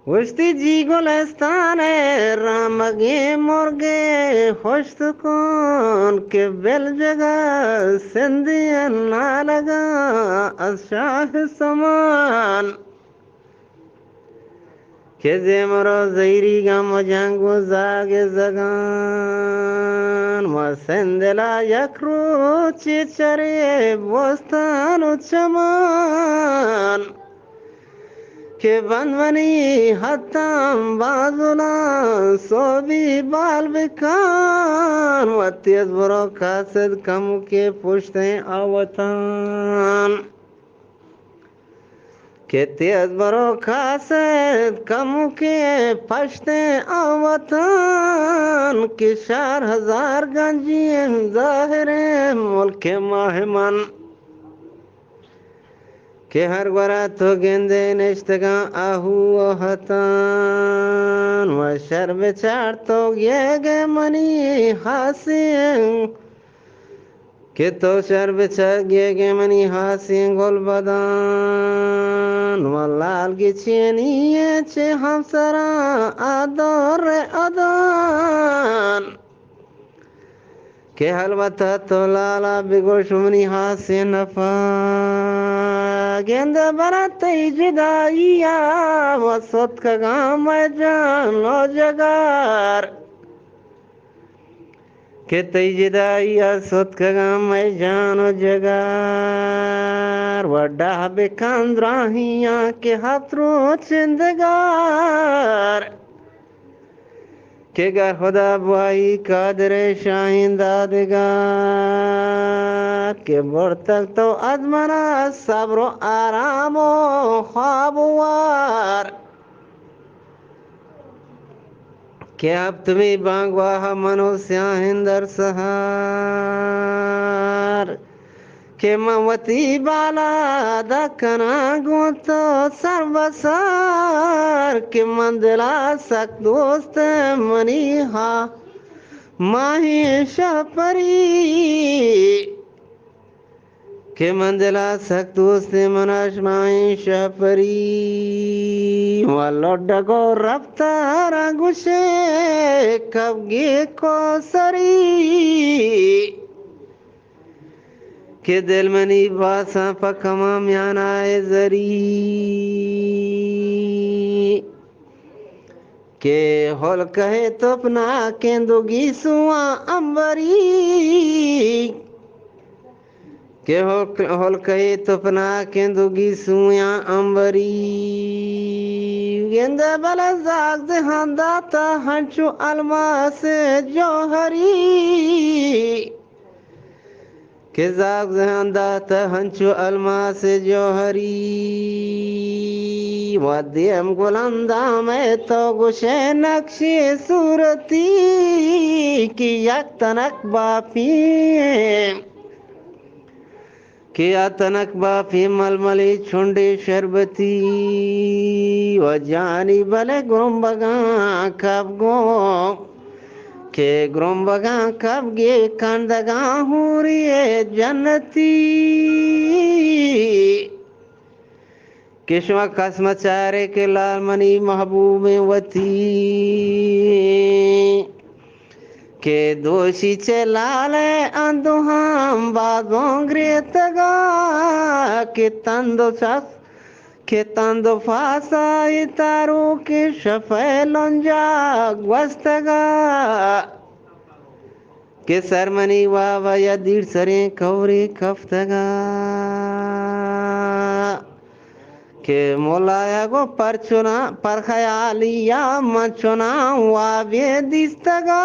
وشتی جی گلستان رامگی مرگی خوشت کن که بل جگا سندی نالگا از شاه سمان که زمرو زیری گم و جنگ و زاگ زگان و سندلا یک رو چی چری بستان و چمان که بندونی حتم بازولا صوبی بال بکن و تیز برو کاسد کمو که پشت آوطان که تیز برو کاسد کمو که پشت آوطان که 4000 گنجی ظاهر ملک ماه من که هر گورا تو گنده نشتگا آهو و حتان و شرب چار تو گیگ منی حاسین که تو شرب چار گیگ منی حاسین گل بدان و لال کی چینی چه همسرا آدار آدان که البته تو لالا بگوش منی حاسین نفا گنده برات جدایی و صد کگام جان و جگار که تی جدایی صد کگام جان و جگار و ده بکند راهیاں که حفرو چندگار که گر خدا بوایی قادر شاهین دادگار که برتک تو از من صبر و آرام و خواب وار که اب تمی بانگواه منو سیاهین در سهار که موتی بالا دکنا گوتو سر بسار که من دلا سک دوست منی ها ماهی شپری که من دلا سک دوست منش ماهی شپری و لڈگو رفتار گوشه کبگی کو سری که دل منی باسا پکما میانای زری که هل کہے تو اپنا کندوگی سوا امبری که هل کہے تو اپنا کندوگی سوا امبری گنده بلا زاگ دهان داتا ہنچو الماس جوہری که زاگ زهان داتا هنچو الماس جوهری و دیم گلندام تو گوشه نقشی صورتی که یک تنک باپی که یا تنک باپی ململی چونڈی شربتی و جانی بله گرمبگان کب گم که گرمبگان کب گی کندگان ہوری جنتی که شما قسم چاره که لال منی محبوب وطی که دوشی چه لال اندو هم بازون گریتگا که تندو شخص که تندو فاسای تارو که شفه لنجا گوستگا که سرمنی واوا یا دیر سرین کوری کفتگا که مولایا گو پرچونا پر خیالی یا مچونا وابی دیستگا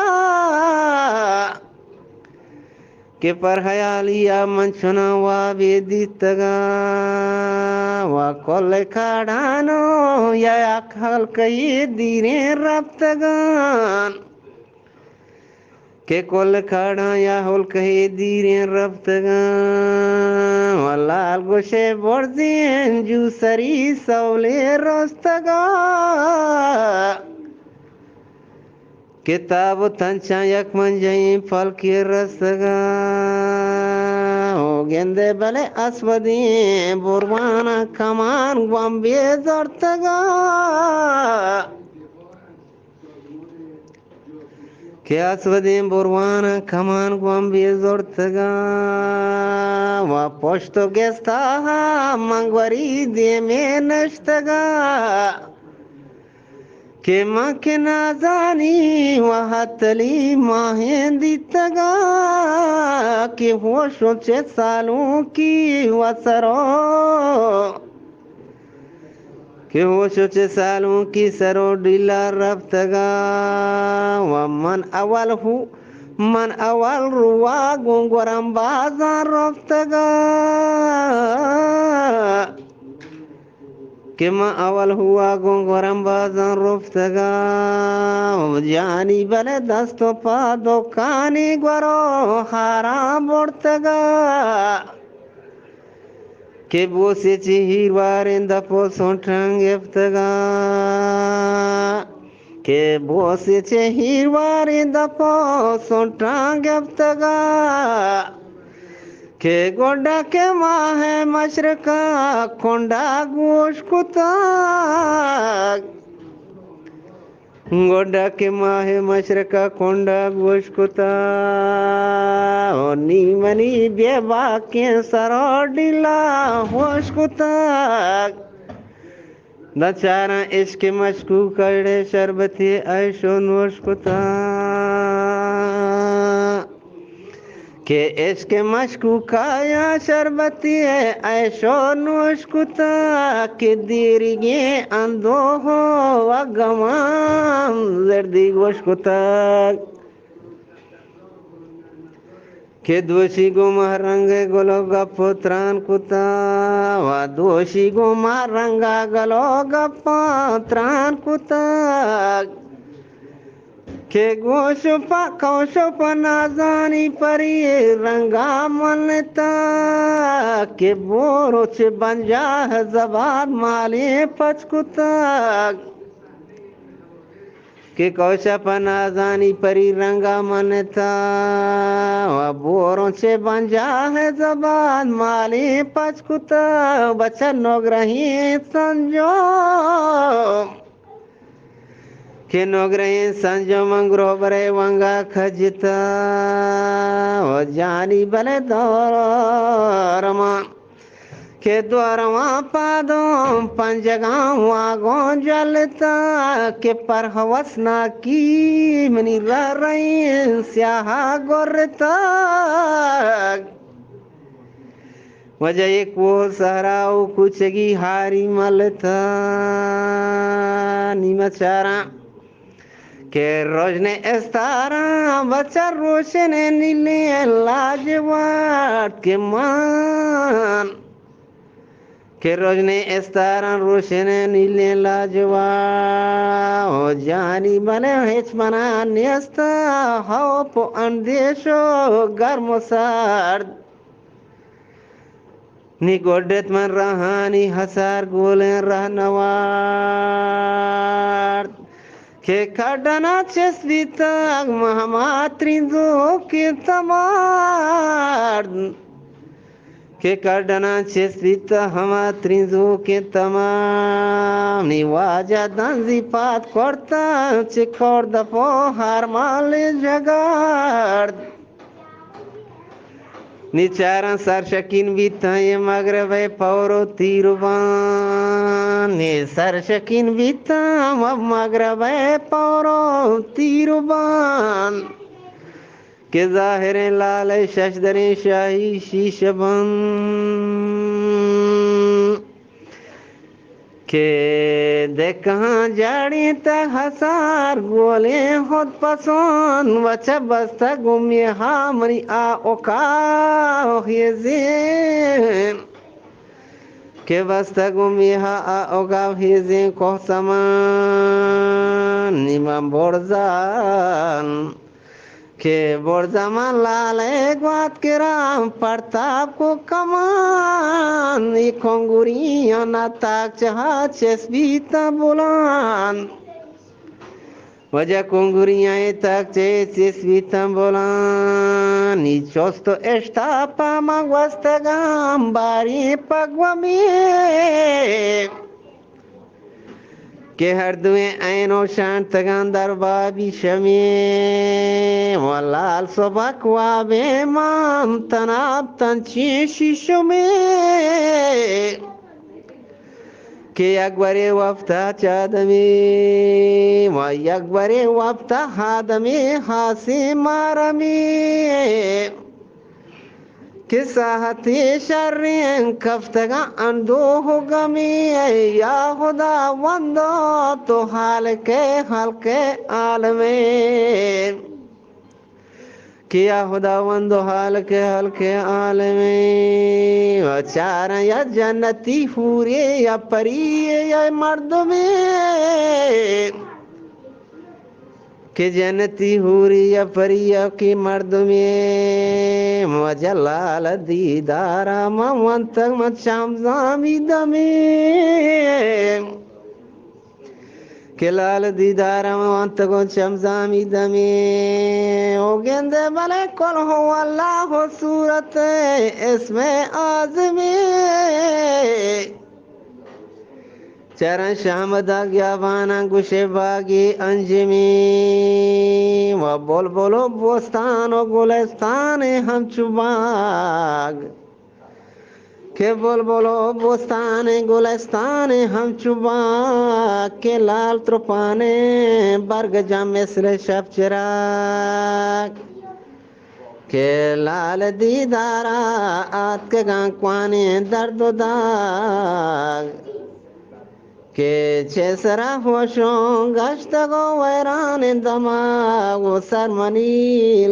که پر خیالی یا منچونا وابی دیستگا و کل کارانو یا اکھل کئی دیرین رفتگان که کل کھاڑا یا ہول کہی دیرین رفتگان و لال گوشے برزین جو سری سولے رستگان کتاب تنچا یک منجین پھل کی رستگان او گندے بلے اسودین بروانا کمان گوام بے زرتگان que asvadem borwana kaman guam bezortaga wa posto gesta mangwari de menashtaga que makina zani wa hatali mahenditaga que hosho che salon ki wasaro que hosho che salon ki saro dilla raftaga wa man awal ruwa gongoram bazar raftaga que ma awal huwa gongoram bazar raftaga jani bale dasto pa dokani gwaro haram bortaga que você te hirwarenda po sontang eftaga que você te hirwarenda po sontang eftaga que goda के माँ है मशरका कोंडा गोश कुता गोडा के माँ है मशरका कोंडा गोश कुता नी money बेबा के सरोडिला होश कुता नचारा इश्क मशकू करे शरबती ऐशो नोश कुता के इश्क मशकू काया शरबती ऐशो नोश कुता के दीरिगे अंदो हो वगमान जर्दी गोश कुता के दोषी गो महरंग गलो गपुत्रान कुता वा दोषी गो महरंगा गलो गपुत्रान कुता के गोशुपा कौशुपा नाजानी परी रंगा मनता के बोरो चे बंजा है जबाद माले पचकुता के कौशुपा नाजानी परी रंगा मनता बोरो चे बंजा है जबाद माले पचकुता बचन नोग्रही संजो के नोग्रही संजो मंग्रो बरे वंगा खजिता ओ जानी बले दौरमा के द्वारमा पादों पंजगां वागों जलता के पर हवसना की मनी रही स्याहा गोरता वजह एक वो सहराओ कुचगी हारी मलता नीमचारा के रोशने इस्तारा बच्चा रोशने नीले लाजवाब के मान के रोशने इस्तारा रोशने नीले लाजवाब ओ जानी बने हेच बना नियस्ता हो पो अंदेशो गर्म सर्द नी गोडेत मन रहानी हसार गोले रहनवार के kadana chesvita mahamatrinzo के तमार के kadana chesvita hamatrinzo के तमाम निवाजा दंजी पात करता चिकोर दपो हार माले जगार निचारा सरशकिन बीताए मगरबे पौरो तीरुबान ने सरशकिन बीता मगरबे पौरो तीरुबान के जाहिर लाल शशदरे शाही शीशबन के देख कहाँ जाड़ी तक हसार गोले होत पसोन वचा बस्ता गुमिया हमरी आ ओका हिजेन के बस्ता गुमिया आ ओका हिजेन को समान निमम बोरजान के बोरजामान लाल एक बात के राम प्रताप को कमान खोंगुरिया ना ताक चाह चेस्बीता बोलान वजह खोंगुरिया ताक चेस्बीता बोलान नीचोस्तो एस्टापा मगवस्तगाम बारी पगवमी के हर दुए ऐनो शान तगान दरबाबी शमे वलाल सोबक वाबे माम तनाब तंची शिशो में के अकबरे वफ्ता चादमे व अकबरे वफ्ता हादमे हासे मारमे के साहते शर्रें कफ्तगा अंदो हो गमी या खुदा वंदो तो हाल के आलमे किया खुदा वंदो हाल के आलमे चार या जन्नती हूरे या परी या मर्द में के जन्नती हूरी या परिया की मर्द में मजलाल दीदारा मवंत मचाम जामी दमे के लाल दीदारा मवंत को चमजामी दमे ओ गेंदे भले कल हो अल्लाह हो सूरत इसमें आजमे चरण शामदा ज्ञावाना गुशे बागी अंजमी व बोल बोलो बोस्तान और गुलस्तान हम चुबाग के बोल बोलो बोस्तान गुलस्तान हम चुबाग के लाल त्रुपाने बर्ग जामेसरे शब चिराग के लाल दीदारा आत के गांकवाने दर्द दाग के चेसरा होशों गश्त गो वैरान दमाग सरमनी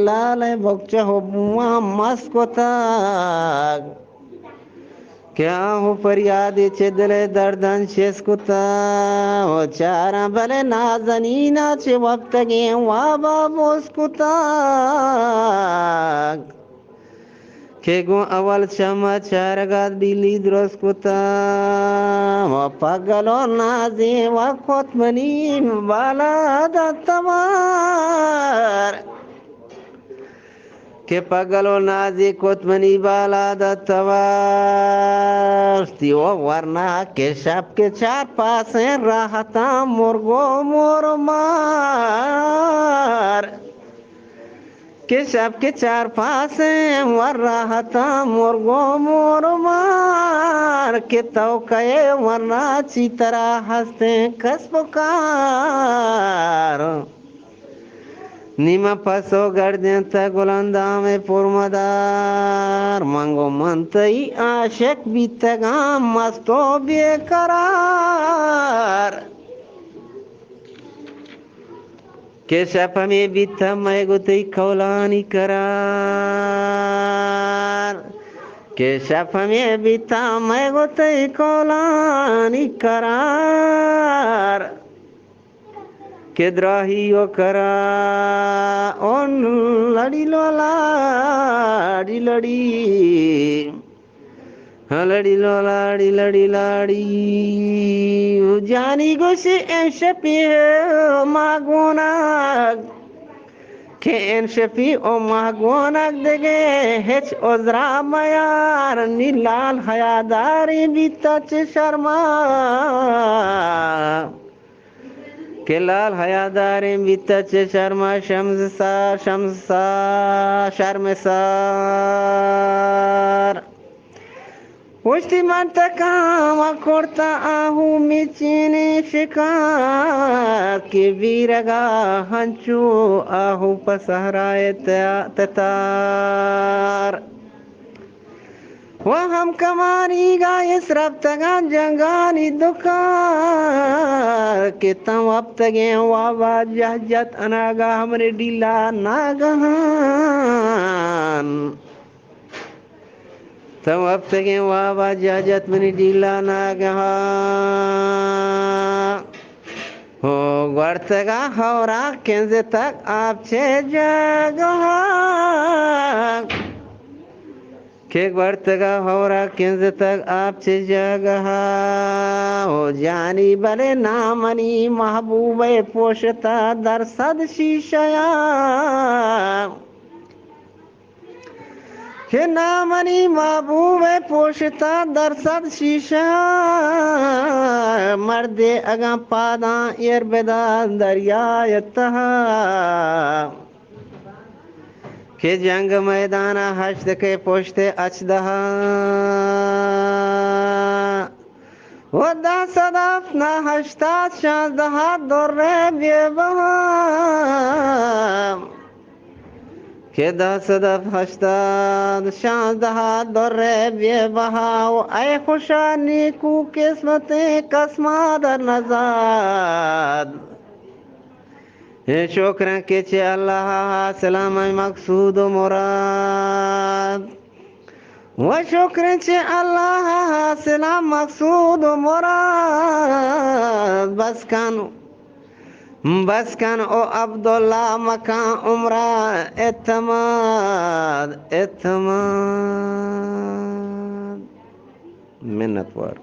लाल बक्च हो बुआ मस्को ताग क्या हो फरियाद चेदले दर्दन शेस्कुता ओ चारा भले नाजनीना चे वक्त गे वाबा बोस्कुता के गो अवल समाचार गा दिली द्रोस्कुता व पगलो नाजे व खोतमनी बाला दत्तवार के पगलो नाजे कोतमनी बाला दत्तवार तियो वरना के शब के चार पासे रहता मुर्गो मोर मार के शब के चार पासे वर रहता मुर्गो मोर मार के तो कहे वरना चितरा हंसते कसपुकार निमा पसो गर्दन त गुलंदा में पुरमदार मंगो मंतई आशक बीतगा मस्तो बेकरार के शप में बीत मैं गुतई कौलानी करार के शप में बीता मैं गुतई कौलानी करार के द्राहियो करा ओन लड़ी लाड़ी लड़ी लड़ी लाड़ी लड़ी लाड़ी जानी गोसे एशपी मागोनाग के एशपी ओ मागोनाग देगे हेच ओजरा मयार नीलाल हयादारी बीतच शर्मा के लाल हयादारे बीतच शर्मा शर्मसार उष्टि मंत काम कोर्ता आहू मिचीने शिकार के वीरगा हंचू आहू पसहराए ततार वह हम कमानी गाय रफ्तगा जंगानी दुकार के तम अब तगे वाबा जहजत अनागा हमरे डीला नागहान तम अब तगे वाबा जहजत मनी डीला नागहान हो वर्तगा हौरा केंजे तक आप छे जगहा के वर्तगा होरा केंज तक आप से जगह हो जानी बले नामनी महबूबे पोषता दरसद शीशया के नामनी महबूब पोशता दरसद शीशा मर्दे अगा पादा एर बेदा दरिया तहा के जंग मैदान हश्त के पोशते अचदहा वदा सदाफ ना हश्ता शादहा दोरे बेबहा के दा सदाफ हश्ता शादहा दोरे बेबहा ऐ खुशानी कु किस्मते कसमाद नजाद शुक्र के चे अल्लाह सलाम मकसूद मुराद व शुक्र चे अल्लाह सलाम मकसूद मुराद बस कन ओ अब्दुल्ला मका उम्रा एतमाद मिन्नत वर